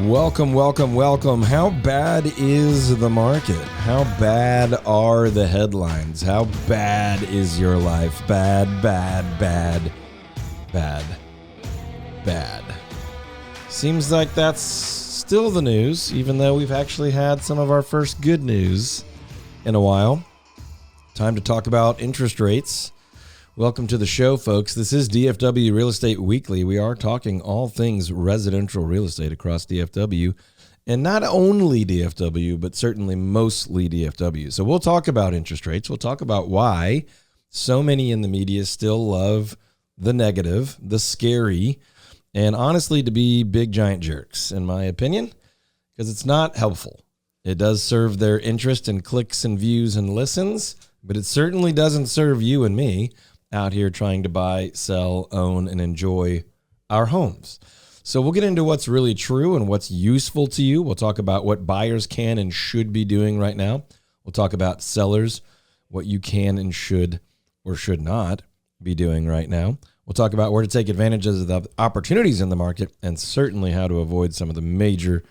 Welcome, welcome, welcome. How bad is the market? How bad are the headlines? How bad is your life? Bad, bad, bad, bad, bad. Seems like that's still the news, even though we've actually had some of our first good news in a while. Time to talk about interest rates. Welcome to the show, folks. This is DFW Real Estate Weekly. We are talking all things residential real estate across DFW, and not only DFW, but certainly mostly DFW. So we'll talk about interest rates. We'll talk about why so many in the media still love the negative, the scary, and honestly to be big giant jerks, in my opinion, because it's not helpful. It does serve their interest in clicks and views and listens, but it certainly doesn't serve you and me out here trying to buy, sell, own, and enjoy our homes. So we'll get into what's really true and what's useful to you. We'll talk about what buyers can and should be doing right now. We'll talk about sellers, what you can and should or should not be doing right now. We'll talk about where to take advantage of the opportunities in the market and certainly how to avoid some of the major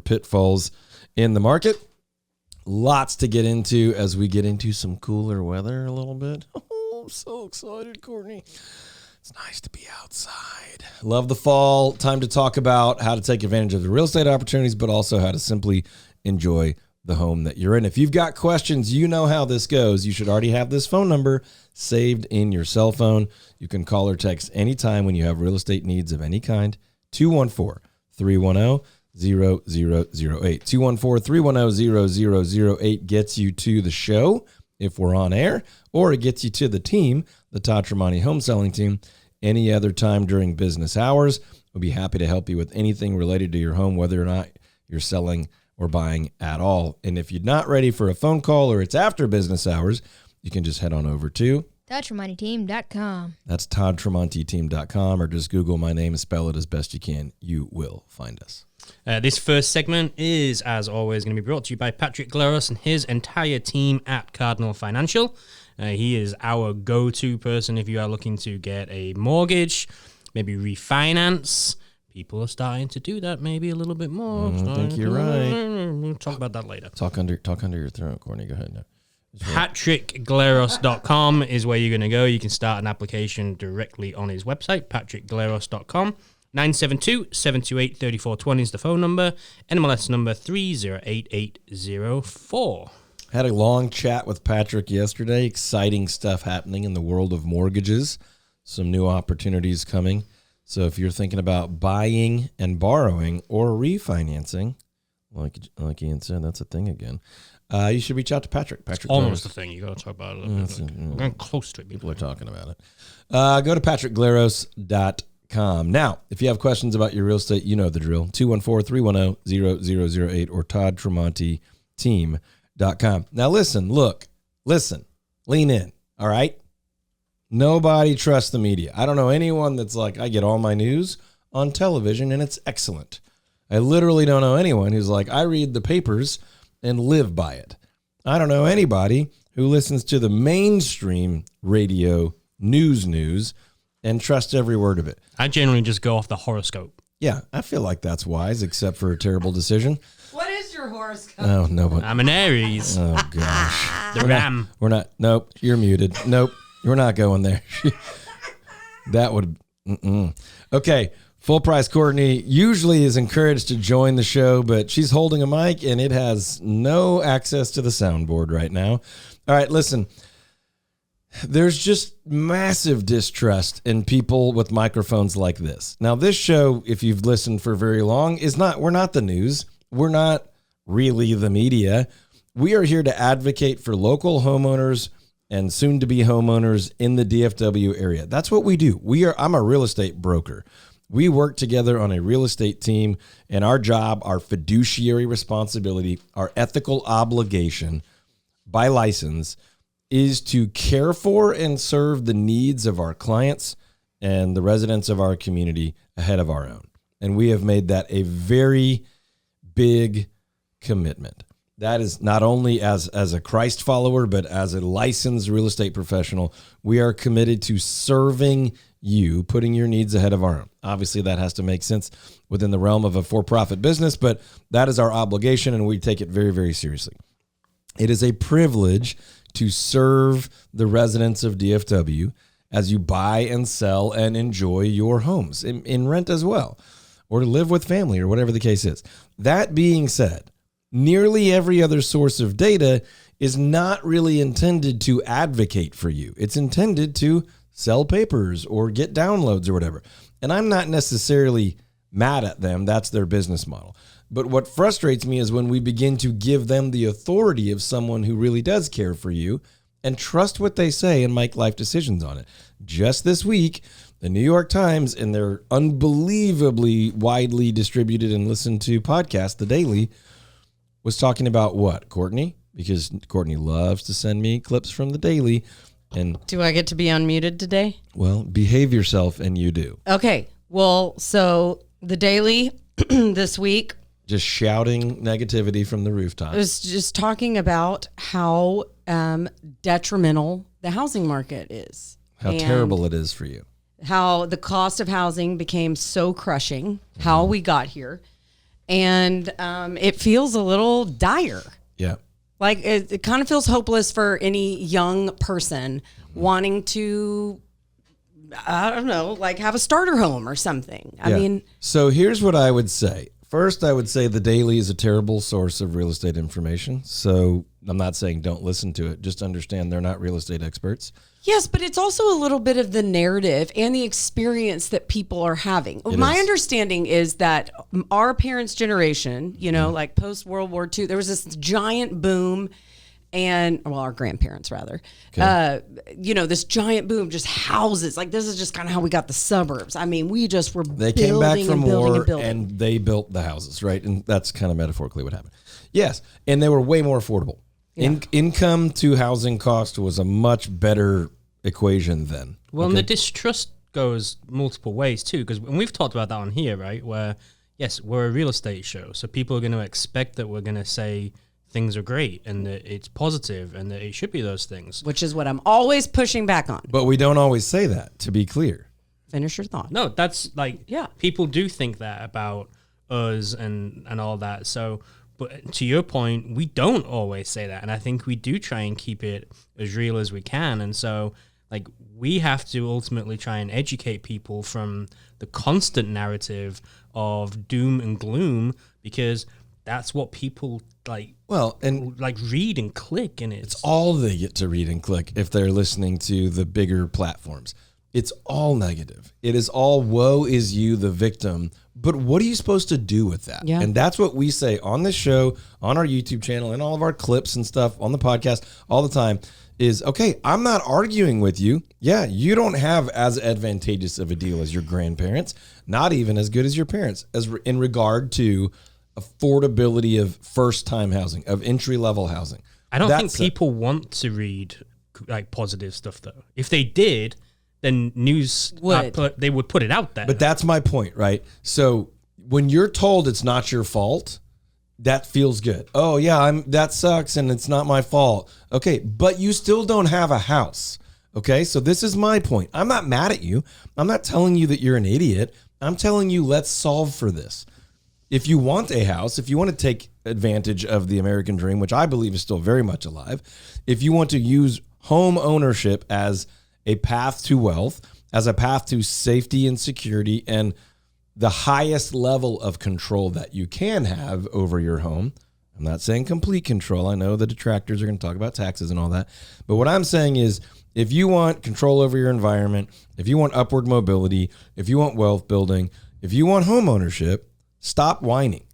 pitfalls in the market. Lots to get into as we get into some cooler weather a little bit. I'm so excited, Courtney. It's nice to be outside. Love the fall. Time to talk about how to take advantage of the real estate opportunities, but also how to simply enjoy the home that you're in. If you've got questions, you know how this goes. You should already have this phone number saved in your cell phone. You can call or text anytime when you have real estate needs of any kind. 214-310-0008. 214-310-0008 gets you to the show if we're on air, or it gets you to the team, the Todd Tremonti home selling team, any other time during business hours. We'll be happy to help you with anything related to your home, whether or not you're selling or buying at all. And if you're not ready for a phone call or it's after business hours, you can just head on over to ToddTremontiTeam.com. That's ToddTremontiTeam.com, or just Google my name and spell it as best you can. You will find us. This first segment is, as always, going to be brought to you by Patrick Gleros and his entire team at Cardinal Financial. He is our go-to person if you are looking to get a mortgage, maybe refinance. People are starting to do that maybe a little bit more. I think you're right. We'll talk about that later. Talk under your throat, Courtney. Go ahead now. PatrickGleros.com is where you're going to go. You can start an application directly on his website, PatrickGleros.com. 972-728-3420 is the phone number. NMLS number 308804. Had a long chat with Patrick yesterday. Exciting stuff happening in the world of mortgages. Some new opportunities coming. So if you're thinking about buying and borrowing or refinancing, like Ian said, that's a thing again. You should reach out to Patrick. Patrick, almost a thing. You got to talk about it. We're getting close to it. People are talking about it. Go to PatrickGleros.com. Now, if you have questions about your real estate, you know the drill. 214-310-0008 or ToddTremontiTeam.com. Now, listen, lean in, all right? Nobody trusts the media. I don't know anyone that's like, I get all my news on television and it's excellent. I literally don't know anyone who's like, I read the papers and live by it. I don't know anybody who listens to the mainstream radio news and trust every word of it. I generally just go off the horoscope. Yeah, I feel like that's wise, except for a terrible decision. What is your horoscope? Oh, no. I'm an Aries. Oh, gosh. The Ram. We're not. Nope, you're muted. Nope, we're not going there. That would. Okay, full price Courtney usually is encouraged to join the show, but she's holding a mic and it has no access to the soundboard right now. All right, listen. There's just massive distrust in people with microphones like this. Now, this show, if you've listened for very long, we're not the news. We're not really the media. We are here to advocate for local homeowners and soon-to-be homeowners in the DFW area. That's what we do. I'm a real estate broker. We work together on a real estate team, and our job, our fiduciary responsibility, our ethical obligation by license is to care for and serve the needs of our clients and the residents of our community ahead of our own. And we have made that a very big commitment. That is not only as a Christ follower, but as a licensed real estate professional, we are committed to serving you, putting your needs ahead of our own. Obviously, that has to make sense within the realm of a for-profit business, but that is our obligation, and we take it very, very seriously. It is a privilege to serve the residents of DFW as you buy and sell and enjoy your homes in rent as well, or to live with family or whatever the case is. That being said, nearly every other source of data is not really intended to advocate for you. It's intended to sell papers or get downloads or whatever. And I'm not necessarily mad at them. That's their business model. But what frustrates me is when we begin to give them the authority of someone who really does care for you and trust what they say and make life decisions on it. Just this week, the New York Times, in their unbelievably widely distributed and listened to podcast, The Daily, was talking about what, Courtney? Because Courtney loves to send me clips from The Daily. And Do I get to be unmuted today? well, behave yourself, and you do. Okay. Well, so the Daily this week Just shouting negativity from the rooftop. was just talking about how detrimental the housing market is. How and terrible it is for you. how the cost of housing became so crushing, how we got here. And it feels a little dire. Yeah. Like it kind of feels hopeless for any young person wanting to, I don't know, like have a starter home or something. I Yeah. mean, So here's what I would say. First, I would say the Daily is a terrible source of real estate information. So I'm not saying don't listen to it. Just understand they're not real estate experts. yes, but it's also a little bit of the narrative and the experience that people are having. My understanding is that our parents' generation, you know, like post World War II, there was this giant boom. And well, our grandparents rather, you know, this giant boom, just houses. Like this is just kind of how we got the suburbs. I mean, we just were They came back from war and and they built the houses, right? And that's kind of metaphorically what happened. Yes, and they were way more affordable. Yeah. Income to housing cost was a much better equation then. Well, and the distrust goes multiple ways too, because we've talked about that on here, right? Where, yes, we're a real estate show, so people are going to expect that we're going to say things are great and that it's positive and that it should be those things. which is what I'm always pushing back on. But we don't always say that, to be clear. Finish your thought. No, that's like, Yeah. people do think that about us and all that. So, but to your point, we don't always say that. And I think we do try and keep it as real as we can. And so, like, we have to ultimately try and educate people from the constant narrative of doom and gloom, because that's what people Well, and read and click, and it's all they get to read and click if they're listening to the bigger platforms. It's all negative. It is all woe is you, the victim. But what are you supposed to do with that? Yeah. And that's what we say on this show, on our YouTube channel, and all of our clips and stuff on the podcast all the time is, okay, I'm not arguing with you. Yeah, you don't have as advantageous of a deal as your grandparents, not even as good as your parents, as in regard to affordability of first-time housing, of entry-level housing. I don't think people want to read like positive stuff though. If they did, then news they would put it out there. But that's my point, right? So when you're told it's not your fault, that feels good. Oh yeah, that sucks and it's not my fault. Okay, but you still don't have a house. Okay, so this is my point. I'm not mad at you. I'm not telling you that you're an idiot. I'm telling you, let's solve for this. If you want a house, if you want to take advantage of the American dream, which I believe is still very much alive, if you want to use home ownership as a path to wealth, as a path to safety and security and the highest level of control that you can have over your home, I'm not saying complete control. I know the detractors are going to talk about taxes and all that. But what I'm saying is, if you want control over your environment, if you want upward mobility, if you want wealth building, if you want home ownership, stop whining.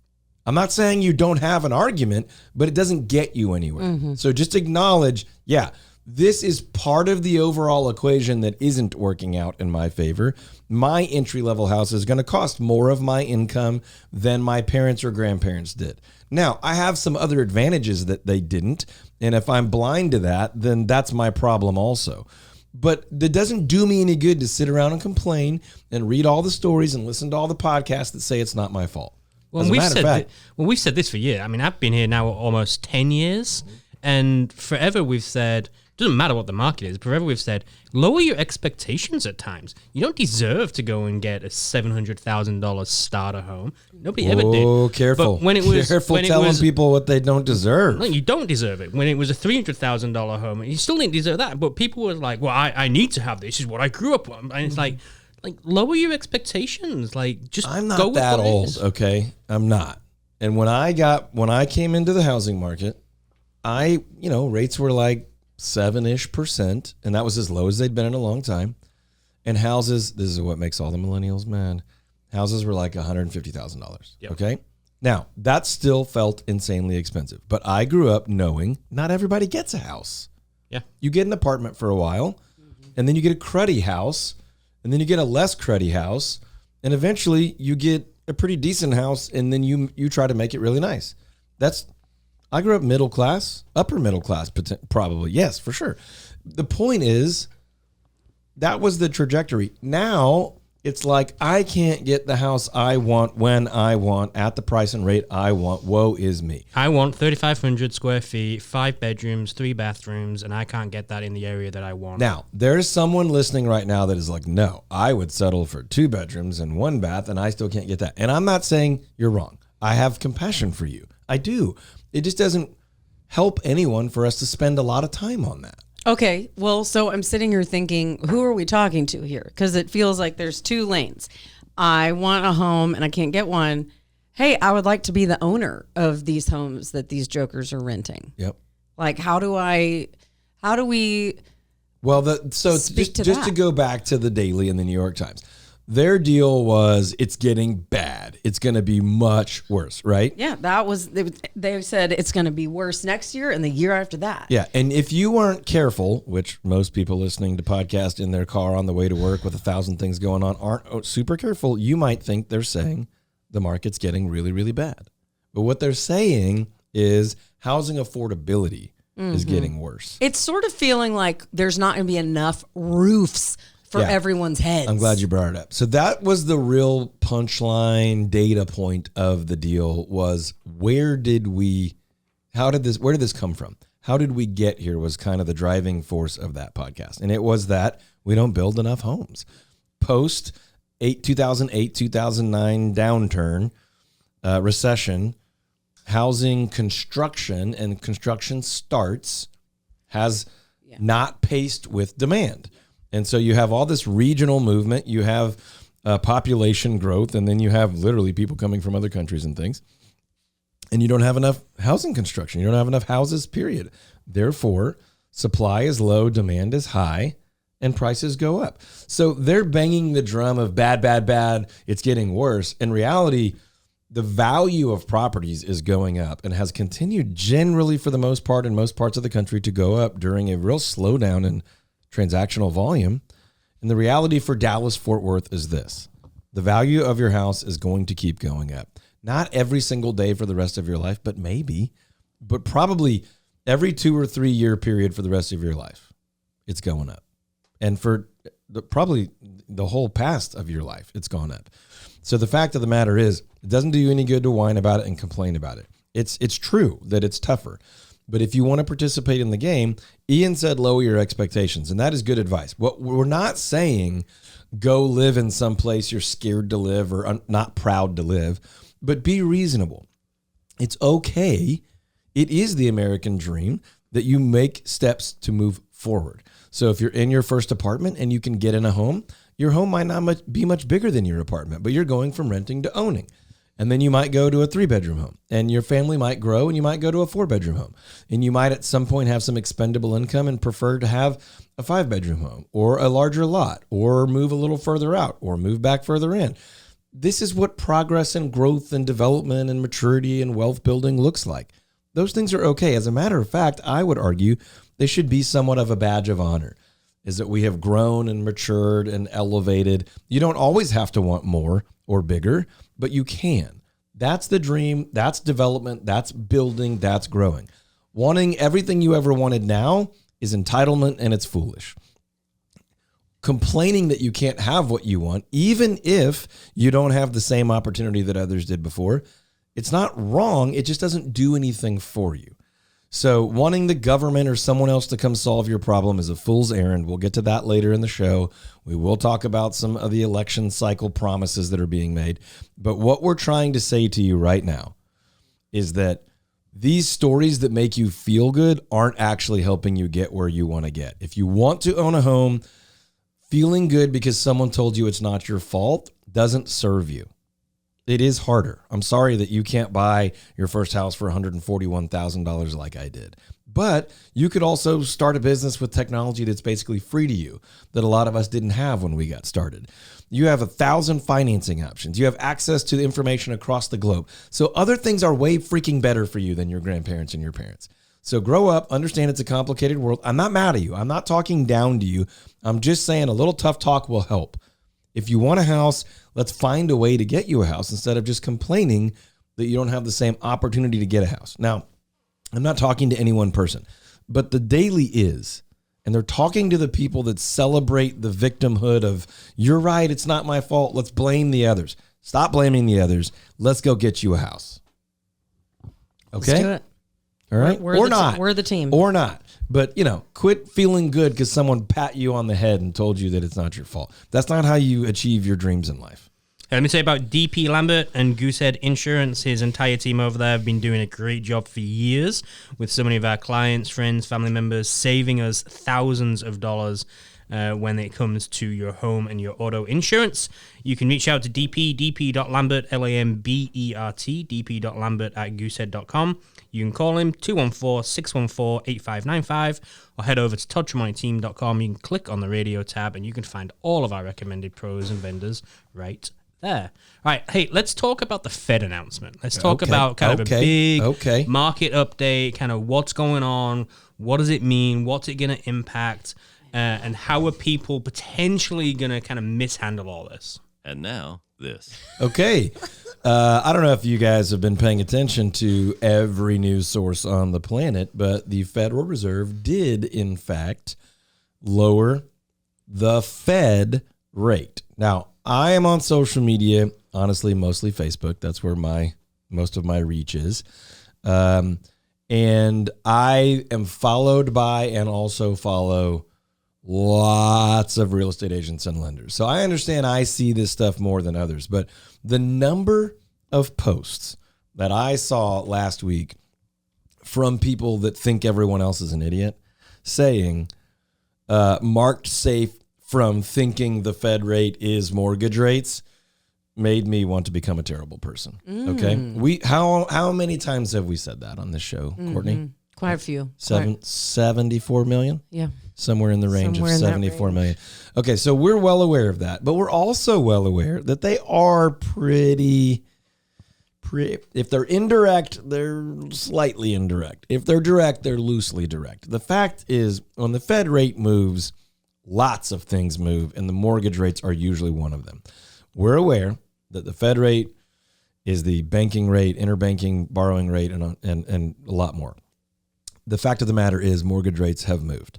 I'm not saying you don't have an argument, but it doesn't get you anywhere. Mm-hmm. So just acknowledge, yeah, this is part of the overall equation that isn't working out in my favor. My entry-level house is going to cost more of my income than my parents or grandparents did. Now, I have some other advantages that they didn't, and if I'm blind to that, then that's my problem also. But it doesn't do me any good to sit around and complain and read all the stories and listen to all the podcasts that say it's not my fault. Well, As a matter of fact, we've said this for years. I mean, I've been here now almost 10 years, and forever we've said doesn't matter what the market is. Forever we've said, lower your expectations at times. You don't deserve to go and get a $700,000 starter home. Nobody ever did. Oh, careful. But when it was, careful when telling it was, people what they don't deserve. No, you don't deserve it. When it was a $300,000 home, you still didn't deserve that. But people were like, well, I need to have this. This is what I grew up on. And it's like lower your expectations. Like, just I'm go not with that what it old, is. okay? I'm not. And when I came into the housing market, rates were like 7-ish%, and that was as low as they'd been in a long time. And houses, this is what makes all the millennials mad. Houses were like $150,000. Yep. Okay. Now that still felt insanely expensive, but I grew up knowing not everybody gets a house. Yeah. You get an apartment for a while, and then you get a cruddy house, and then you get a less cruddy house, and eventually you get a pretty decent house, and then you try to make it really nice. I grew up middle class, upper middle class, probably. Yes, for sure. The point is, that was the trajectory. Now it's like, I can't get the house I want when I want at the price and rate I want. Woe is me. I want 3,500 square feet, 5 bedrooms, 3 bathrooms, and I can't get that in the area that I want. Now, there's someone listening right now that is like, no, I would settle for 2 bedrooms and 1 bath, and I still can't get that. And I'm not saying you're wrong. I have compassion for you. I do. It just doesn't help anyone for us to spend a lot of time on that. Okay, well, so I'm sitting here thinking, who are we talking to here? Because it feels like there's 2 lanes. I want a home and I can't get one. Hey, I would like to be the owner of these homes that these jokers are renting. Yep. Like, how do we? Well, just to go back to the Daily and the New York Times, their deal was, it's getting bad. It's going to be much worse, right? Yeah, they said it's going to be worse next year and the year after that. Yeah, and if you weren't careful, which most people listening to podcast in their car on the way to work with 1,000 things going on aren't super careful, you might think they're saying the market's getting really, really bad. But what they're saying is housing affordability is getting worse. It's sort of feeling like there's not going to be enough roofs for everyone's heads. I'm glad you brought it up. So that was the real punchline data point of the deal, was where did this come from? How did we get here was kind of the driving force of that podcast. And it was that we don't build enough homes. Post 2008, 2009 downturn, recession, housing construction and construction starts has not paced with demand. And so you have all this regional movement, you have population growth, and then you have literally people coming from other countries and things. And you don't have enough housing construction. You don't have enough houses, period. Therefore, supply is low, demand is high, and prices go up. So they're banging the drum of bad, bad, bad. It's getting worse. In reality, the value of properties is going up and has continued generally, for the most part, in most parts of the country, to go up during a real slowdown in transactional volume. And the reality for Dallas-Fort Worth is this: the value of your house is going to keep going up. Not every single day for the rest of your life, but probably every 2 or 3 year period for the rest of your life, it's going up. And for probably the whole past of your life, it's gone up. So the fact of the matter is, it doesn't do you any good to whine about it and complain about it. It's true that it's tougher. But if you want to participate in the game, Ian said lower your expectations, and that is good advice. What we're not saying, go live in some place you're scared to live or not proud to live, but be reasonable. It's okay. It is the American dream that you make steps to move forward. So if you're in your first apartment and you can get in a home, your home might not be much bigger than your apartment, but you're going from renting to owning. And then you might go to a 3-bedroom home, and your family might grow, and you might go to a 4-bedroom home. And you might at some point have some expendable income and prefer to have a 5-bedroom home or a larger lot, or move a little further out, or move back further in. This is what progress and growth and development and maturity and wealth building looks like. Those things are okay. As a matter of fact, I would argue they should be somewhat of a badge of honor, is that we have grown and matured and elevated. You don't always have to want more or bigger, but you can. That's the dream. That's development. That's building. That's growing. Wanting everything you ever wanted now is entitlement, and it's foolish. Complaining that you can't have what you want, even if you don't have the same opportunity that others did before, it's not wrong. It just doesn't do anything for you. So wanting the government or someone else to come solve your problem is a fool's errand. We'll get to that later in the show. We will talk about some of the election cycle promises that are being made. But what we're trying to say to you right now is that these stories that make you feel good aren't actually helping you get where you want to get. If you want to own a home, feeling good because someone told you it's not your fault doesn't serve you. It is harder. I'm sorry that you can't buy your first house for $141,000 like I did. But you could also start a business with technology that's basically free to you that a lot of us didn't have when we got started. You have 1,000 financing options. You have access to the information across the globe. So other things are way freaking better for you than your grandparents and your parents. So grow up, understand it's a complicated world. I'm not mad at you. I'm not talking down to you. I'm just saying a little tough talk will help. If you want a house, let's find a way to get you a house instead of just complaining that you don't have the same opportunity to get a house. Now, I'm not talking to any one person, but the Daily is, and they're talking to the people that celebrate the victimhood of, you're right, it's not my fault, let's blame the others. Stop blaming the others. Let's go get you a house. Okay? Let's do it. All right? We're or the not. We're the team. Or not. But, quit feeling good because someone pat you on the head and told you that it's not your fault. That's not how you achieve your dreams in life. Let me say about DP Lambert and Goosehead Insurance. His entire team over there have been doing a great job for years with so many of our clients, friends, family members, saving us thousands of dollars when it comes to your home and your auto insurance. You can reach out to dp.lambert, Lambert, dp.lambert@goosehead.com. You can call him 214-614-8595 or head over to toddtremonti.com. You can click on the radio tab and you can find all of our recommended pros and vendors right there. All right, hey, let's talk about the Fed announcement. Let's talk about kind of a big market update, kind of what's going on, what does it mean, what's it going to impact, and how are people potentially going to kind of mishandle all this? And now, this. Okay. I don't know if you guys have been paying attention to every news source on the planet, but the Federal Reserve did, in fact, lower the Fed rate. Now, I am on social media, honestly, mostly Facebook. That's where most of my reach is. And I am followed by and also follow lots of real estate agents and lenders. So I understand I see this stuff more than others, but the number of posts that I saw last week from people that think everyone else is an idiot saying, marked safe from thinking the Fed rate is mortgage rates, made me want to become a terrible person. Okay. How many times have we said that on this show, Courtney? Quite a few. 74 million? Yeah. Somewhere in the range of 74 million. Okay, so we're well aware of that, but we're also well aware that they are pretty, if they're indirect, they're slightly indirect. If they're direct, they're loosely direct. The fact is, when the Fed rate moves, lots of things move, and the mortgage rates are usually one of them. We're aware that the Fed rate is the banking rate, interbanking borrowing rate, and a lot more. The fact of the matter is mortgage rates have moved.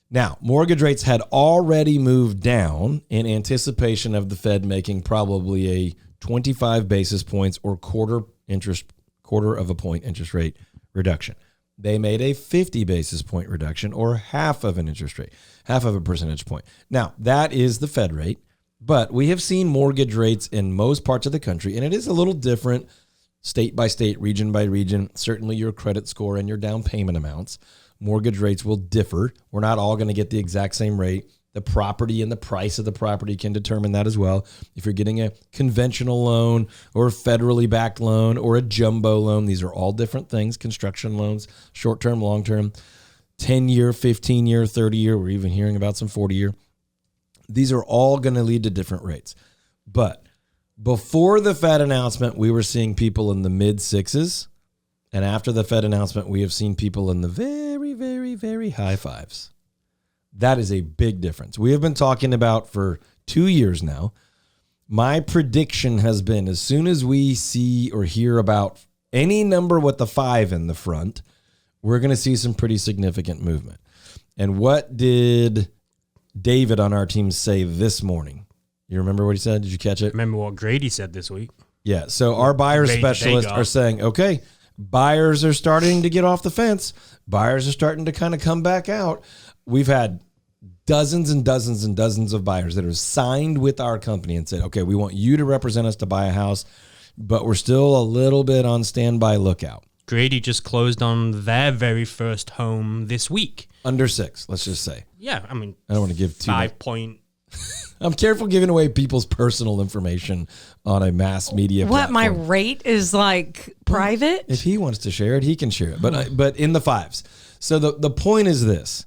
Now, mortgage rates had already moved down in anticipation of the Fed making probably a 25 basis points or quarter of a point interest rate reduction. They made a 50 basis point reduction or half of a percentage point. Now, that is the Fed rate, but we have seen mortgage rates in most parts of the country, and it is a little different state by state, region by region. Certainly your credit score and your down payment amounts. Mortgage rates will differ. We're not all going to get the exact same rate. The property and the price of the property can determine that as well. If you're getting a conventional loan or a federally backed loan or a jumbo loan, these are all different things. Construction loans, short-term, long-term, 10-year, 15-year, 30-year. We're even hearing about some 40-year. These are all going to lead to different rates. But before the Fed announcement, we were seeing people in the mid-sixes. And after the Fed announcement, we have seen people in the very, very, very high fives. That is a big difference. We have been talking about for 2 years now. My prediction has been as soon as we see or hear about any number with the 5 in the front, we're going to see some pretty significant movement. And what did David on our team say this morning? You remember what he said? Did you catch it? Remember what Grady said this week? Yeah. So our buyer specialists are saying, okay, Buyers are starting to get off the fence. Buyers are starting to kind of come back out. We've had dozens and dozens and dozens of buyers that have signed with our company and said, okay, we want you to represent us to buy a house, but we're still a little bit on standby lookout. Grady just closed on their very first home this week. Under 6, let's just say. Yeah, I mean, I don't want to give too much. 5 point. I'm careful giving away people's personal information on a mass media What, platform. my rate is like private? If he wants to share it, he can share it. But in the 5s. So the point is this.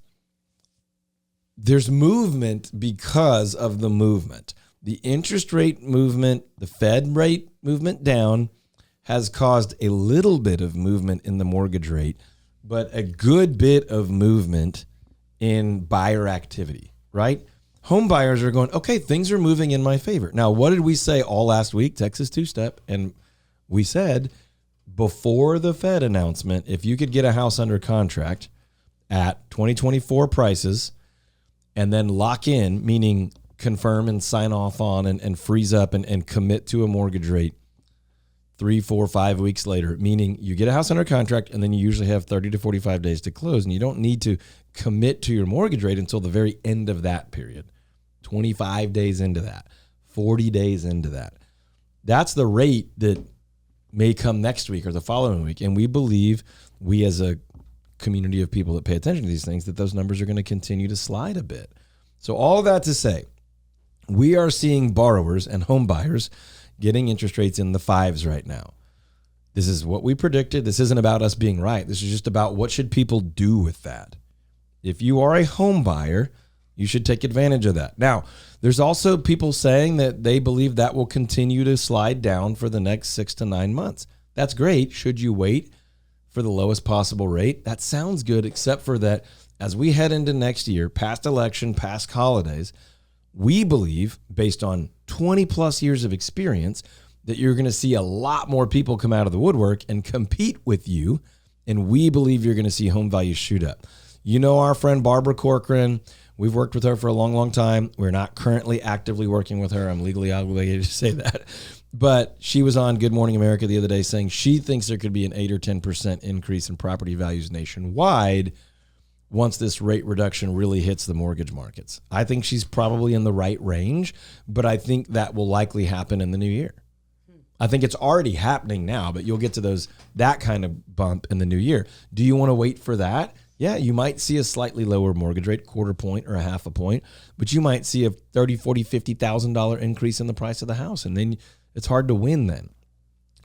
There's movement because of the movement. The interest rate movement, the Fed rate movement down has caused a little bit of movement in the mortgage rate, but a good bit of movement in buyer activity, right? Home buyers are going, okay, things are moving in my favor. Now, what did we say all last week? Texas two-step. And we said before the Fed announcement, if you could get a house under contract at 2024 prices and then lock in, meaning confirm and sign off on and freeze up and commit to a mortgage rate 3, 4, 5 weeks later, meaning you get a house under contract and then you usually have 30 to 45 days to close, and you don't need to commit to your mortgage rate until the very end of that period. 25 days into that, 40 days into that. That's the rate that may come next week or the following week. And we believe, we as a community of people that pay attention to these things, that those numbers are going to continue to slide a bit. So all that to say, we are seeing borrowers and home buyers getting interest rates in the 5s right now. This is what we predicted. This isn't about us being right. This is just about what should people do with that. If you are a home buyer, you should take advantage of that. Now, there's also people saying that they believe that will continue to slide down for the next 6 to 9 months. That's great. Should you wait for the lowest possible rate? That sounds good, except for that as we head into next year, past election, past holidays, we believe, based on 20 plus years of experience, that you're going to see a lot more people come out of the woodwork and compete with you. And we believe you're going to see home values shoot up. You know our friend Barbara Corcoran. We've worked with her for a long, long time. We're not currently actively working with her. I'm legally obligated to say that. But she was on Good Morning America the other day saying she thinks there could be an 8 or 10% increase in property values nationwide once this rate reduction really hits the mortgage markets. I think she's probably in the right range, but I think that will likely happen in the new year. I think it's already happening now, but you'll get to that kind of bump in the new year. Do you want to wait for that? Yeah, you might see a slightly lower mortgage rate, 1/4 point or 1/2 point, but you might see a $30,000, $40,000, $50,000 increase in the price of the house, and then it's hard to win then.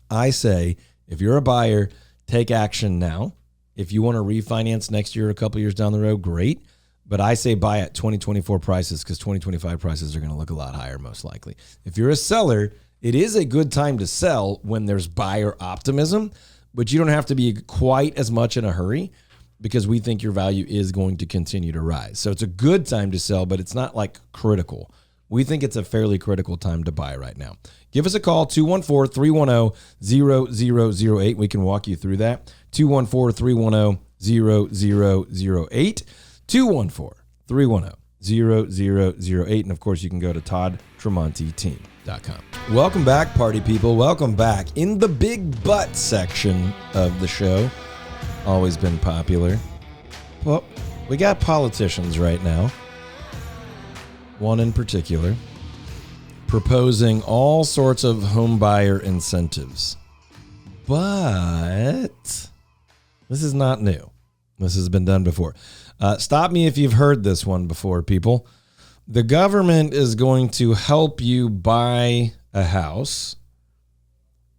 I say, if you're a buyer, take action now. If you want to refinance next year or a couple years down the road, great. But I say buy at 2024 prices because 2025 prices are going to look a lot higher most likely. If you're a seller, it is a good time to sell when there's buyer optimism, but you don't have to be quite as much in a hurry because we think your value is going to continue to rise. So it's a good time to sell, but it's not like critical. We think it's a fairly critical time to buy right now. Give us a call, 214-310-0008. We can walk you through that. 214-310-0008. 214-310-0008. And of course, you can go to toddtramonteteam.com. Welcome back, party people. Welcome back. In the big butt section of the show, always been popular. Well, we got politicians right now. One in particular, proposing all sorts of home buyer incentives. But this is not new. This has been done before. Stop me if you've heard this one before, people. The government is going to help you buy a house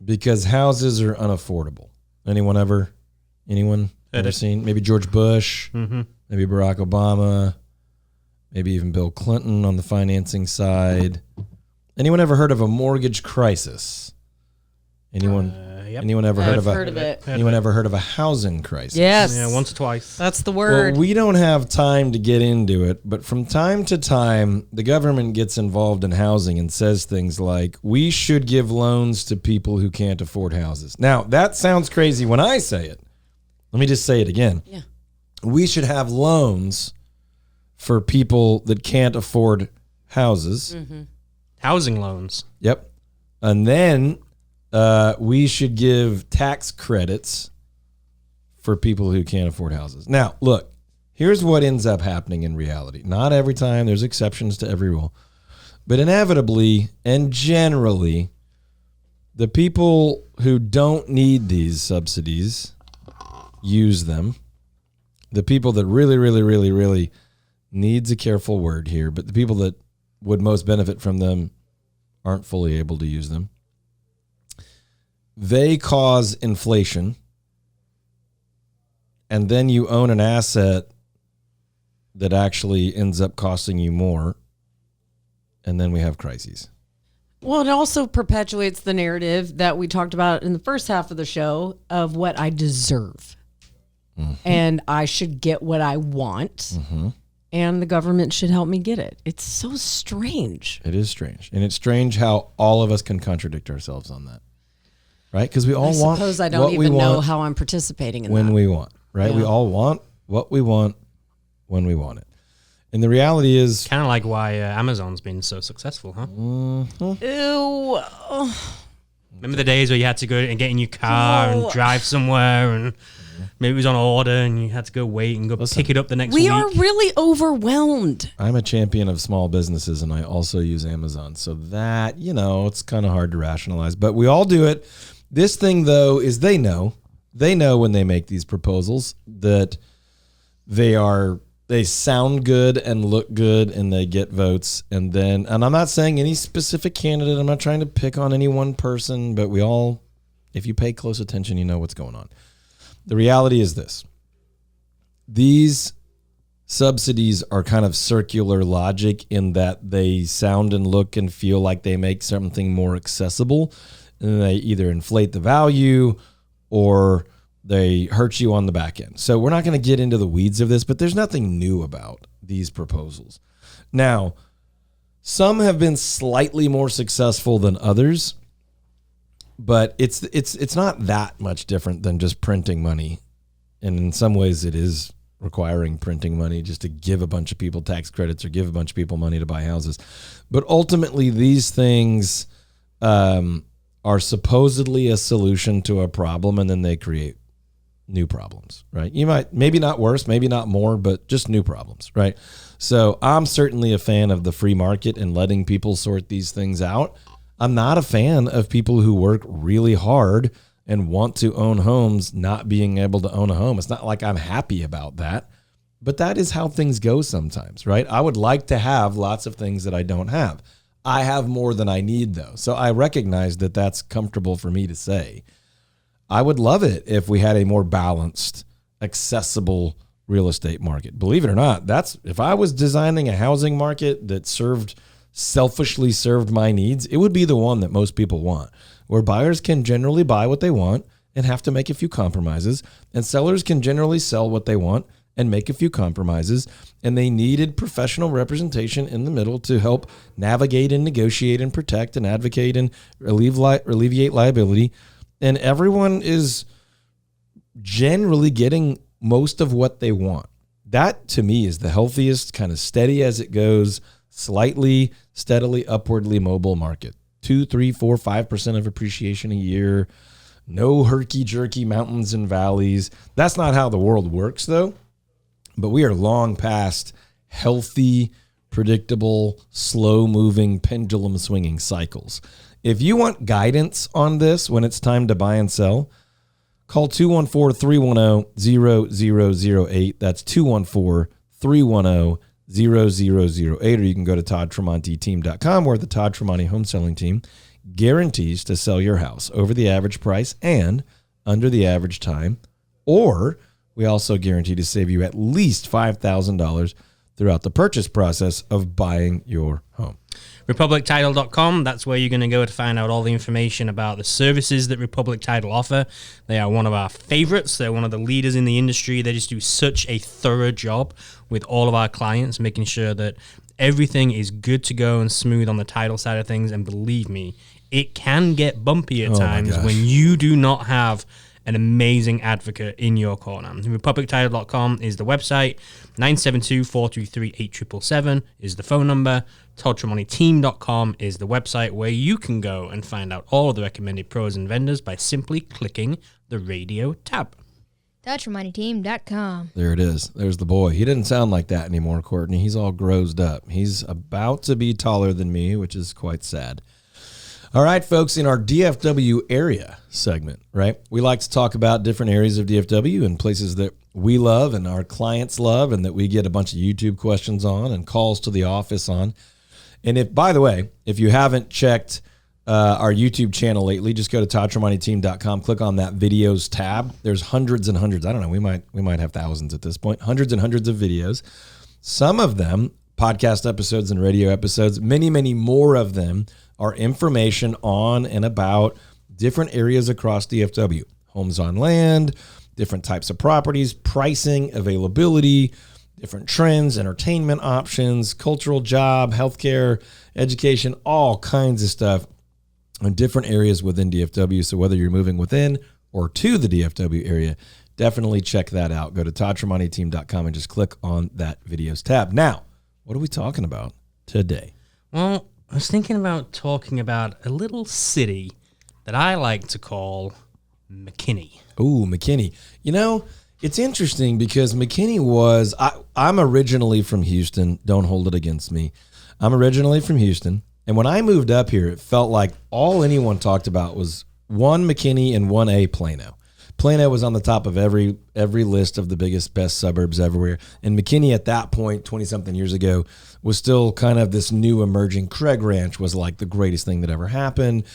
because houses are unaffordable. Anyone ever seen? Maybe George Bush, maybe Barack Obama, maybe even Bill Clinton on the financing side. Anyone ever heard of a mortgage crisis? Anyone? Yep. Anyone ever I've heard of it. Anyone ever heard of a housing crisis? Yes. Yeah, once or twice. That's the word. Well, we don't have time to get into it, but from time to time, the government gets involved in housing and says things like, we should give loans to people who can't afford houses. Now, that sounds crazy when I say it. Let me just say it again. Yeah. We should have loans for people that can't afford houses. Mm-hmm. Housing loans. Yep. And then we should give tax credits for people who can't afford houses. Now, look, here's what ends up happening in reality. Not every time, there's exceptions to every rule. But inevitably and generally, the people who don't need these subsidies use them. The people that really, really, really, really needs a careful word here, but the people that would most benefit from them aren't fully able to use them. They cause inflation, and then you own an asset that actually ends up costing you more, and then we have crises. Well, it also perpetuates the narrative that we talked about in the first half of the show of what I deserve. And I should get what I want, and the government should help me get it. It's so strange. It is strange. And it's strange how all of us can contradict ourselves on that, right? Because we all want suppose I don't what we even know want how I'm participating in when that. we want, right? Yeah. We all want what we want when we want it. And the reality is... Kind of like why Amazon's been so successful, huh? Ew. Remember the days where you had to go and get in your car and drive somewhere, and maybe it was on order and you had to go wait and go pick it up the next week? We are really overwhelmed. I'm a champion of small businesses, and I also use Amazon. So that, it's kind of hard to rationalize. But we all do it. This thing, though, is they know when they make these proposals that they sound good and look good and they get votes. And I'm not saying any specific candidate. I'm not trying to pick on any one person, but we all, if you pay close attention, you know what's going on. The reality is this. These subsidies are kind of circular logic in that they sound and look and feel like they make something more accessible, and they either inflate the value or they hurt you on the back end. So we're not going to get into the weeds of this, but there's nothing new about these proposals. Now, some have been slightly more successful than others, but it's not that much different than just printing money. And in some ways it is requiring printing money just to give a bunch of people tax credits or give a bunch of people money to buy houses. But ultimately these things are supposedly a solution to a problem, and then they create new problems, right? You might, maybe not worse, maybe not more, but just new problems, right? So I'm certainly a fan of the free market and letting people sort these things out. I'm not a fan of people who work really hard and want to own homes not being able to own a home. It's not like I'm happy about that, but that is how things go sometimes, right? I would like to have lots of things that I don't have. I have more than I need, though. So I recognize that that's comfortable for me to say. I would love it if we had a more balanced, accessible real estate market. Believe it or not, if I was designing a housing market that selfishly served my needs, it would be the one that most people want, where buyers can generally buy what they want and have to make a few compromises, and sellers can generally sell what they want and make a few compromises, and they needed professional representation in the middle to help navigate and negotiate and protect and advocate and alleviate liability. And everyone is generally getting most of what they want. That, to me, is the healthiest, kind of steady as it goes, slightly, steadily, upwardly mobile market. 2, 3, 4, 5% of appreciation a year. No herky-jerky mountains and valleys. That's not how the world works, though. But we are long past healthy, predictable, slow-moving, pendulum-swinging cycles. If you want guidance on this when it's time to buy and sell, call 214-310-0008. That's 214-310-0008. Or you can go to ToddTremontiTeam.com, where the Todd Tremonti Home Selling Team guarantees to sell your house over the average price and under the average time. Or we also guarantee to save you at least $5,000 throughout the purchase process of buying your home. RepublicTitle.com, that's where you're going to go to find out all the information about the services that Republic Title offer. They are one of our favorites. They're one of the leaders in the industry. They just do such a thorough job with all of our clients, making sure that everything is good to go and smooth on the title side of things. And believe me, it can get bumpy at times when you do not have an amazing advocate in your corner. RepublicTitle.com is the website. 972-423-8777 is the phone number. ToddTremontiTeam.com is the website where you can go and find out all of the recommended pros and vendors by simply clicking the radio tab. TouchMoneyTeam.com. There it is. There's the boy. He didn't sound like that anymore, Courtney. He's all grossed up. He's about to be taller than me, which is quite sad. All right, folks, in our DFW area segment, right, we like to talk about different areas of DFW and places that we love and our clients love and that we get a bunch of YouTube questions on and calls to the office on. And if, by the way, if you haven't checked our YouTube channel lately, just go to ToddTremoneyTeam.com, click on that videos tab. There's hundreds and hundreds. I don't know. We might have thousands at this point. Hundreds and hundreds of videos. Some of them, podcast episodes and radio episodes, many, many more of them are information on and about different areas across DFW. Homes on land, different types of properties, pricing, availability, different trends, entertainment options, cultural, job, healthcare, education, all kinds of stuff in different areas within DFW. So whether you're moving within or to the DFW area, definitely check that out. Go to ToddTremoneyTeam.com and just click on that videos tab. Now, what are we talking about today? Well, I was thinking about talking about a little city that I like to call McKinney. Ooh, McKinney. You know, it's interesting because McKinney was, I'm originally from Houston. Don't hold it against me. I'm originally from Houston. And when I moved up here, it felt like all anyone talked about was one McKinney and 1A Plano. Plano was on the top of every list of the biggest, best suburbs everywhere. And McKinney at that point, 20-something years ago, was still kind of this new emerging. Craig Ranch was like the greatest thing that ever happened.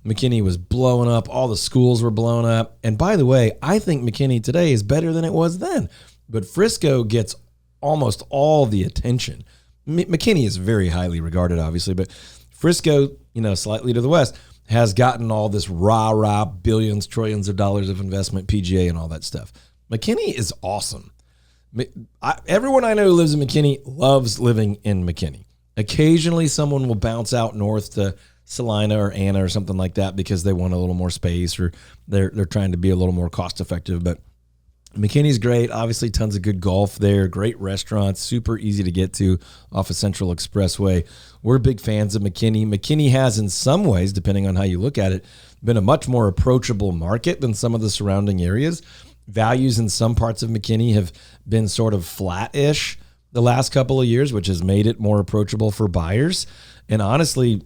McKinney was blowing up. All the schools were blowing up. And by the way, I think McKinney today is better than it was then. But Frisco gets almost all the attention. McKinney is very highly regarded, obviously, but Frisco, slightly to the west, has gotten all this rah-rah, billions, trillions of dollars of investment, PGA and all that stuff. McKinney is awesome. Everyone I know who lives in McKinney loves living in McKinney. Occasionally someone will bounce out north to Salina or Anna or something like that because they want a little more space or they're trying to be a little more cost effective. But McKinney's great. Obviously tons of good golf there, great restaurants, super easy to get to off of Central Expressway. We're big fans of McKinney. McKinney has, in some ways, depending on how you look at it, been a much more approachable market than some of the surrounding areas. Values in some parts of McKinney have been sort of flat-ish the last couple of years, which has made it more approachable for buyers. And honestly,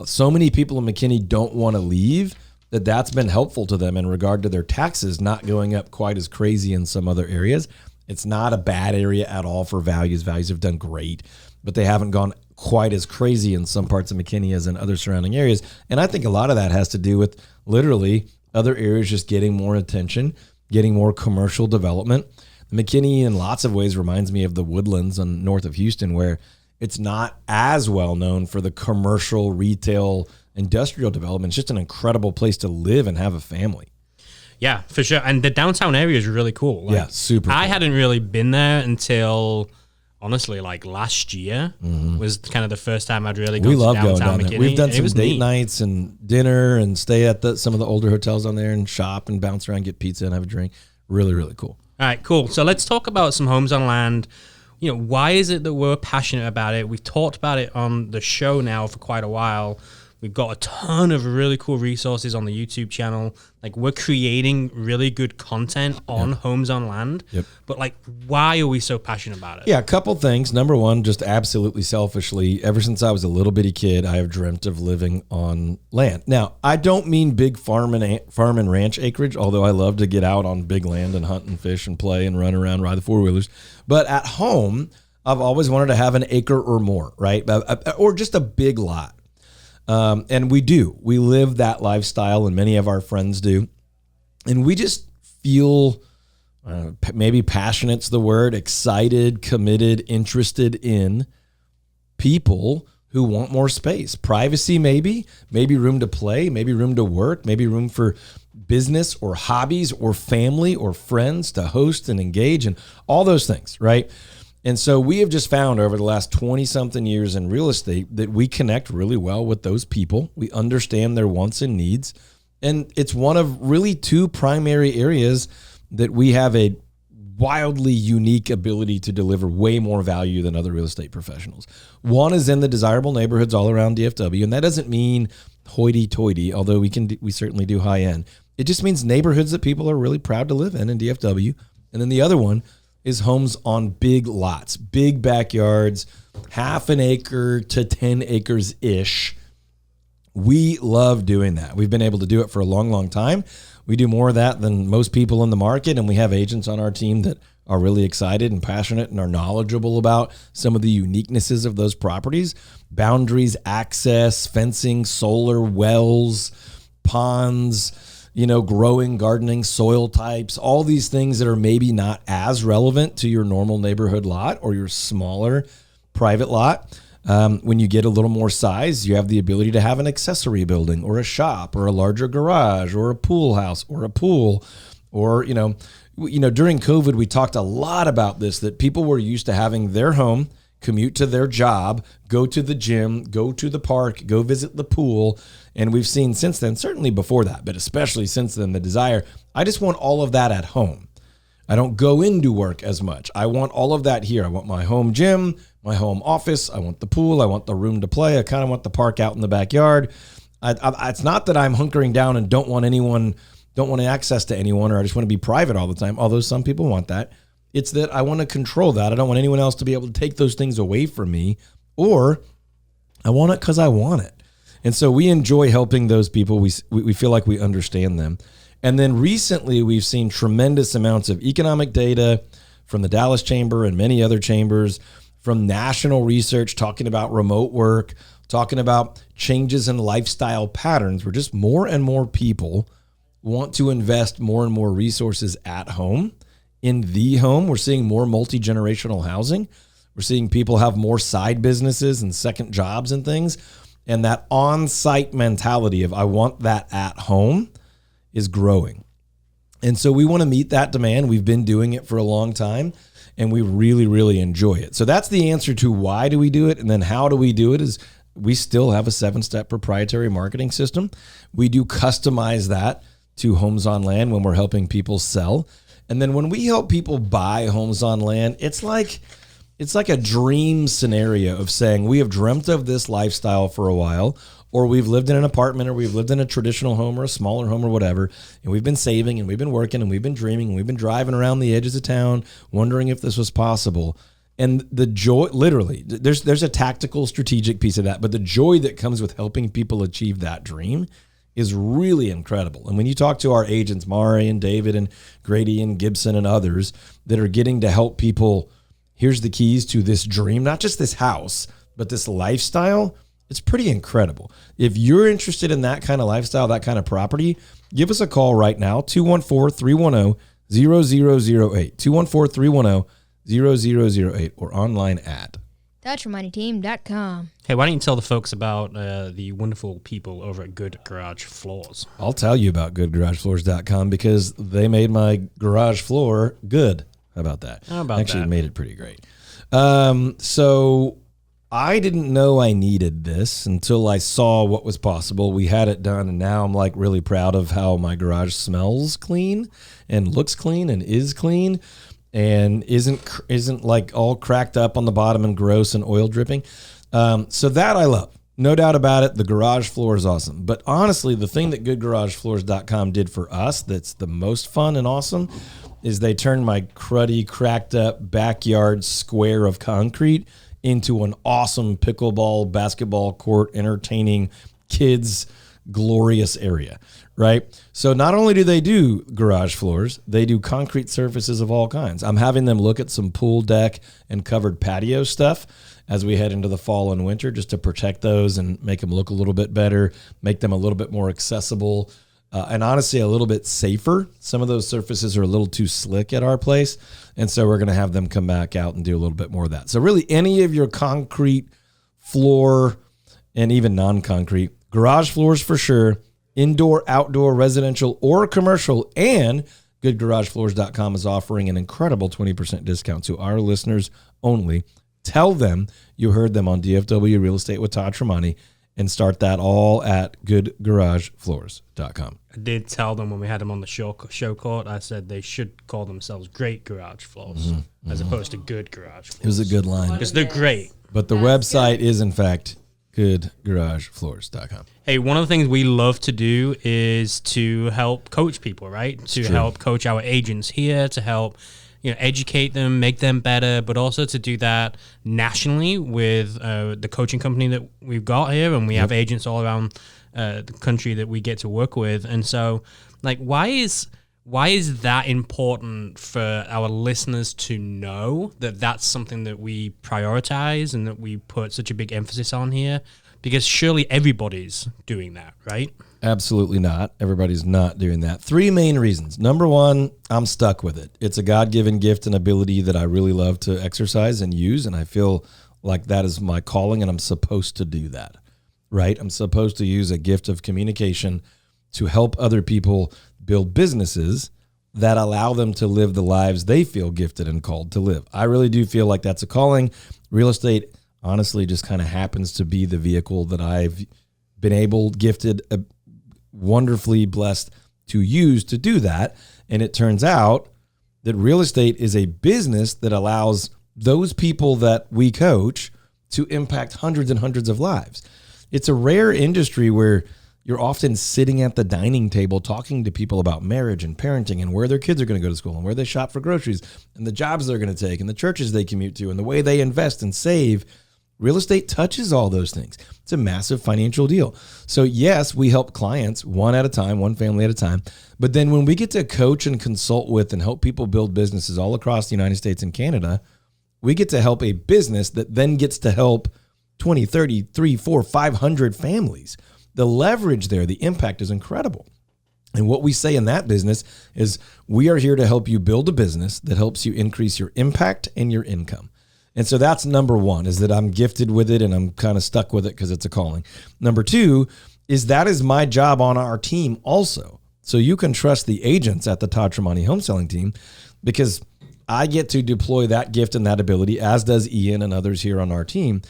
so many people in McKinney don't want to leave that's been helpful to them in regard to their taxes not going up quite as crazy in some other areas. It's not a bad area at all for values. Values have done great, but they haven't gone quite as crazy in some parts of McKinney as in other surrounding areas. And I think a lot of that has to do with literally other areas just getting more attention, getting more commercial development. McKinney in lots of ways reminds me of the Woodlands on north of Houston, where it's not as well known for the commercial, retail, industrial development. It's just an incredible place to live and have a family. Yeah, for sure. And the downtown area is really cool. Yeah, super cool. I hadn't really been there until, honestly, like last year was kind of the first time I'd really gone to downtown going down McKinney. there. We've done some date neat. nights and dinner and stay at some of the older hotels on there and shop and bounce around, get pizza and have a drink. Really, really cool. All right, cool. So let's talk about some homes on land. Why is it that we're passionate about it? We've talked about it on the show now for quite a while. We've got a ton of really cool resources on the YouTube channel. Like, we're creating really good content on homes on land. Yep. But, why are we so passionate about it? Yeah, a couple things. Number one, just absolutely selfishly, ever since I was a little bitty kid, I have dreamt of living on land. Now, I don't mean big farm and ranch acreage, although I love to get out on big land and hunt and fish and play and run around, ride the four-wheelers. But at home, I've always wanted to have an acre or more, right? Or just a big lot. And we do. We live that lifestyle, and many of our friends do. And we just feel, maybe passionate's the word, excited, committed, interested in people who want more space. Privacy, maybe room to play, maybe room to work, maybe room for business or hobbies or family or friends to host and engage and all those things, right? And so we have just found over the last 20-something years in real estate that we connect really well with those people. We understand their wants and needs. And it's one of really two primary areas that we have a wildly unique ability to deliver way more value than other real estate professionals. One is in the desirable neighborhoods all around DFW, and that doesn't mean hoity-toity, although we certainly do high-end. It just means neighborhoods that people are really proud to live in DFW, And then the other one is homes on big lots, big backyards, half an acre to 10 acres-ish. We love doing that. We've been able to do it for a long, long time. We do more of that than most people in the market, and we have agents on our team that are really excited and passionate and are knowledgeable about some of the uniquenesses of those properties. Boundaries, access, fencing, solar, wells, ponds, growing, gardening, soil types, all these things that are maybe not as relevant to your normal neighborhood lot or your smaller private lot. When you get a little more size, you have the ability to have an accessory building or a shop or a larger garage or a pool house or a pool or, during COVID, we talked a lot about this, that people were used to having their home, commute to their job, go to the gym, go to the park, go visit the pool. And we've seen since then, certainly before that, but especially since then, the desire, I just want all of that at home. I don't go into work as much. I want all of that here. I want my home gym, my home office. I want the pool. I want the room to play. I kind of want the park out in the backyard. It's not that I'm hunkering down and don't want access to anyone, or I just want to be private all the time, although some people want that. It's that I want to control that. I don't want anyone else to be able to take those things away from me, or I want it because I want it. And so we enjoy helping those people. We feel like we understand them. And then recently we've seen tremendous amounts of economic data from the Dallas Chamber and many other chambers, from national research talking about remote work, talking about changes in lifestyle patterns, where just more and more people want to invest more and more resources at home, in the home. We're seeing more multi-generational housing. We're seeing people have more side businesses and second jobs and things. And that on-site mentality of I want that at home is growing. And so we want to meet that demand. We've been doing it for a long time, and we really, really enjoy it. So that's the answer to why do we do it. And then how do we do it is we still have a 7-step proprietary marketing system. We do customize that to homes on land when we're helping people sell. And then when we help people buy homes on land, it's like a dream scenario of saying we have dreamt of this lifestyle for a while, or we've lived in an apartment, or we've lived in a traditional home or a smaller home or whatever, and we've been saving and we've been working and we've been dreaming and we've been driving around the edges of town wondering if this was possible. And the joy, literally, there's a tactical, strategic piece of that, but the joy that comes with helping people achieve that dream is really incredible. And when you talk to our agents, Mari and David and Grady and Gibson and others that are getting to help people, here's the keys to this dream, not just this house, but this lifestyle, it's pretty incredible. If you're interested in that kind of lifestyle, that kind of property, give us a call right now, 214-310-0008, 214-310-0008, or online at TouchMoneyTeam.com. Hey, why don't you tell the folks about the wonderful people over at Good Garage Floors? I'll tell you about GoodGarageFloors.com because they made my garage floor good. How about that? Actually, it made it pretty great. So I didn't know I needed this until I saw what was possible. We had it done, and now I'm like really proud of how my garage smells clean and looks clean and is clean and isn't like all cracked up on the bottom and gross and oil dripping. So that I love. No doubt about it. The garage floor is awesome. But honestly, the thing that GoodGarageFloors.com did for us that's the most fun and awesome is they turned my cruddy, cracked up backyard square of concrete into an awesome pickleball, basketball court, entertaining kids, glorious area, right? So not only do they do garage floors, they do concrete surfaces of all kinds. I'm having them look at some pool deck and covered patio stuff as we head into the fall and winter, just to protect those and make them look a little bit better, make them a little bit more accessible, and honestly, a little bit safer. Some of those surfaces are a little too slick at our place, and so we're going to have them come back out and do a little bit more of that. So really, any of your concrete, floor, and even non-concrete, garage floors for sure, indoor, outdoor, residential, or commercial, and GoodGarageFloors.com is offering an incredible 20% discount to our listeners only. Tell them you heard them on DFW Real Estate with Todd Tremonti, and start that all at GoodGarageFloors.com. I did tell them when we had them on the show court, I said they should call themselves Great Garage Floors as opposed to Good Garage Floors. It was a good line. Because they're great. But the website is, in fact, goodgaragefloors.com. Hey, one of the things we love to do is to help coach people, right? To help coach our agents here, to help educate them, make them better, but also to do that nationally with the coaching company that we've got here, and we have agents all around the country that we get to work with. And so, like, why is that important for our listeners to know that that's something that we prioritize and that we put such a big emphasis on here? Because surely everybody's doing that, right? Absolutely not. Everybody's not doing that. 3 main reasons. Number 1, I'm stuck with it. It's a God-given gift and ability that I really love to exercise and use, and I feel like that is my calling, and I'm supposed to do that, right? I'm supposed to use a gift of communication to help other people build businesses that allow them to live the lives they feel gifted and called to live. I really do feel like that's a calling. Real estate, honestly, just kind of happens to be the vehicle that I've been gifted, wonderfully blessed to use to do that. And it turns out that real estate is a business that allows those people that we coach to impact hundreds and hundreds of lives. It's a rare industry where you're often sitting at the dining table talking to people about marriage and parenting and where their kids are going to go to school and where they shop for groceries and the jobs they're going to take and the churches they commute to and the way they invest and save. Real estate touches all those things. It's a massive financial deal. So yes, we help clients one at a time, one family at a time. But then when we get to coach and consult with and help people build businesses all across the United States and Canada, we get to help a business that then gets to help 20, 30, 3, 4, 500 families. The leverage there, the impact is incredible. And what we say in that business is we are here to help you build a business that helps you increase your impact and your income. And so that's number 1, is that I'm gifted with it and I'm kind of stuck with it because it's a calling. Number 2 is that is my job on our team also. So you can trust the agents at the Todd Tremonti home selling team because I get to deploy that gift and that ability, as does Ian and others here on our team,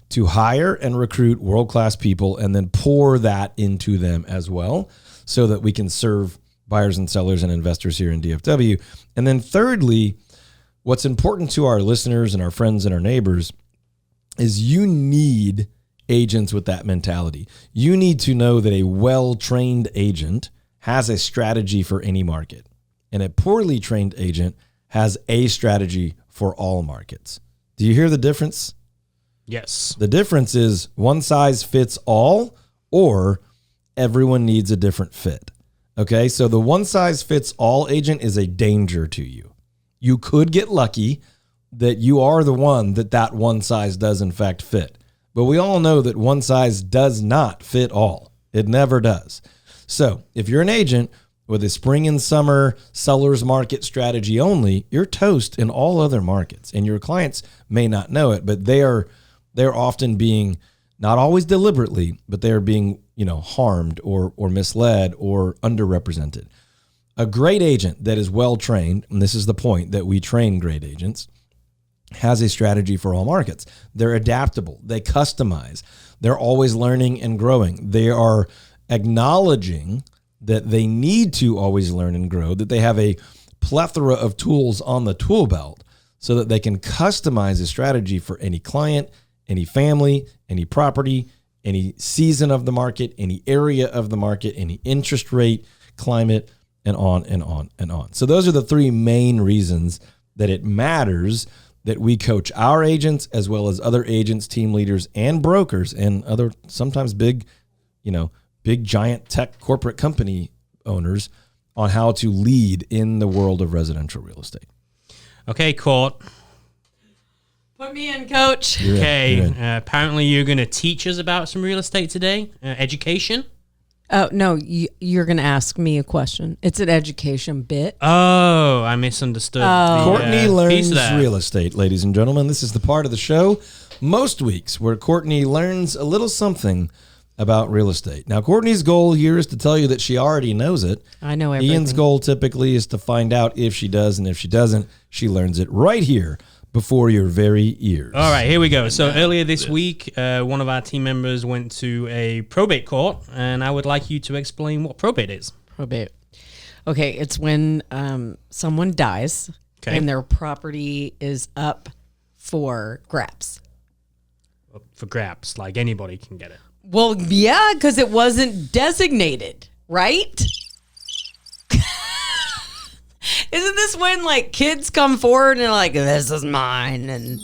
to hire and recruit world-class people and then pour that into them as well so that we can serve buyers and sellers and investors here in DFW. And then thirdly, what's important to our listeners and our friends and our neighbors is you need agents with that mentality. You need to know that a well-trained agent has a strategy for any market, and a poorly trained agent has a strategy for all markets. Do you hear the difference? Yes. The difference is one size fits all, or everyone needs a different fit. Okay, so the one size fits all agent is a danger to you. You could get lucky that you are the one that one size does in fact fit. But we all know that one size does not fit all. It never does. So if you're an agent with a spring and summer seller's market strategy only, you're toast in all other markets. And your clients may not know it, but they're often being, not always deliberately, but they're being, harmed or misled or underrepresented. A great agent that is well trained, and this is the point that we train great agents, has a strategy for all markets. They're adaptable. They customize. They're always learning and growing. They are acknowledging that they need to always learn and grow, that they have a plethora of tools on the tool belt so that they can customize a strategy for any client, any family, any property, any season of the market, any area of the market, any interest rate, climate, and on and on and on. So those are the 3 main reasons that it matters that we coach our agents as well as other agents, team leaders, and brokers and other sometimes big giant tech corporate company owners on how to lead in the world of residential real estate. Okay, Court. Put me in, coach. You're in. Apparently you're going to teach us about some real estate today, education. Oh, no, you're going to ask me a question. It's an education bit. Oh, I misunderstood. Courtney learns that. real estate, ladies and gentlemen. This is the part of the show most weeks where Courtney learns a little something about real estate. Now, Courtney's goal here is to tell you that she already knows it. I know everything. Ian's goal typically is to find out if she does, and if she doesn't, she learns it right here before your very ears. All right, here we go. So earlier this week, one of our team members went to a probate court, and I would like you to explain what probate is. Probate. Okay, it's when someone dies and their property is up for grabs. up for grabs. Like anybody can get it. Well, yeah, because it wasn't designated, right? Isn't this when like kids come forward and are like, this is mine? And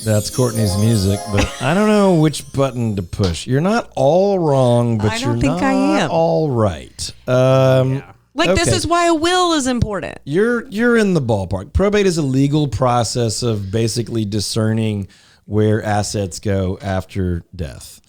that's Courtney's music, but I don't know which button to push. You're not all wrong, but you're not all right. This is why a will is important. You're in the ballpark. Probate is a legal process of basically discerning where assets go after death.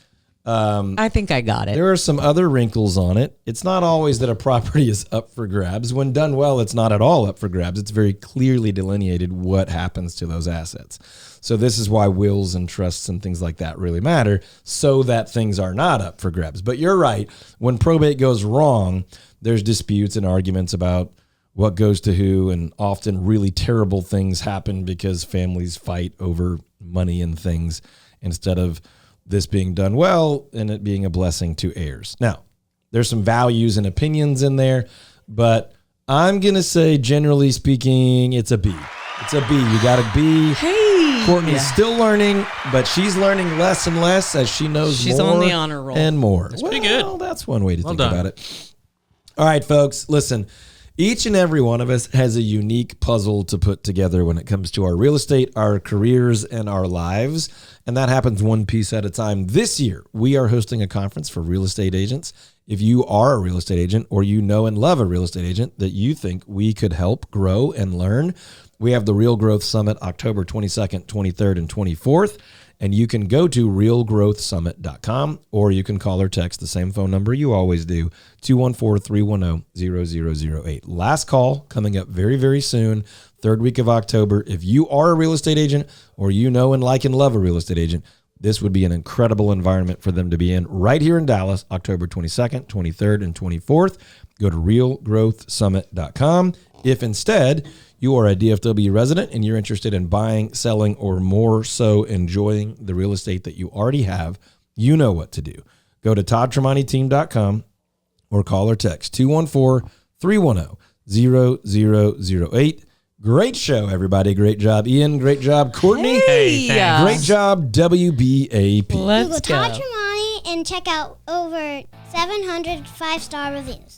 I think I got it. There are some other wrinkles on it. It's not always that a property is up for grabs. When done well, it's not at all up for grabs. It's very clearly delineated what happens to those assets. So this is why wills and trusts and things like that really matter, so that things are not up for grabs. But you're right. When probate goes wrong, there's disputes and arguments about what goes to who, and often really terrible things happen because families fight over money and things instead of this being done well and it being a blessing to heirs. Now, there's some values and opinions in there, but I'm going to say, generally speaking, it's a B. It's a B. You got a B. Hey. Courtney's still learning, but she's learning less and less as she knows she's more on the honor roll. And more. That's pretty good. Well, that's one way to think about it. All right, folks, listen. Each and every one of us has a unique puzzle to put together when it comes to our real estate, our careers, and our lives. And that happens one piece at a time. This year, we are hosting a conference for real estate agents. If you are a real estate agent or you know and love a real estate agent that you think we could help grow and learn, we have the Real Growth Summit October 22nd, 23rd, and 24th. And you can go to realgrowthsummit.com, or you can call or text the same phone number you always do, 214-310-0008. Last call coming up very, very soon, third week of October. If you are a real estate agent or you know and like and love a real estate agent, this would be an incredible environment for them to be in right here in Dallas, October 22nd, 23rd, and 24th. Go to realgrowthsummit.com. If instead you are a DFW resident and you're interested in buying, selling, or more so enjoying the real estate that you already have, you know what to do. Go to toddtremonteteam.com or call or text 214-310-0008. Great show, everybody. Great job, Ian. Great job, Courtney. Hey, great job, WBAP. Google Todd Tremonte and check out over 700 5-star reviews.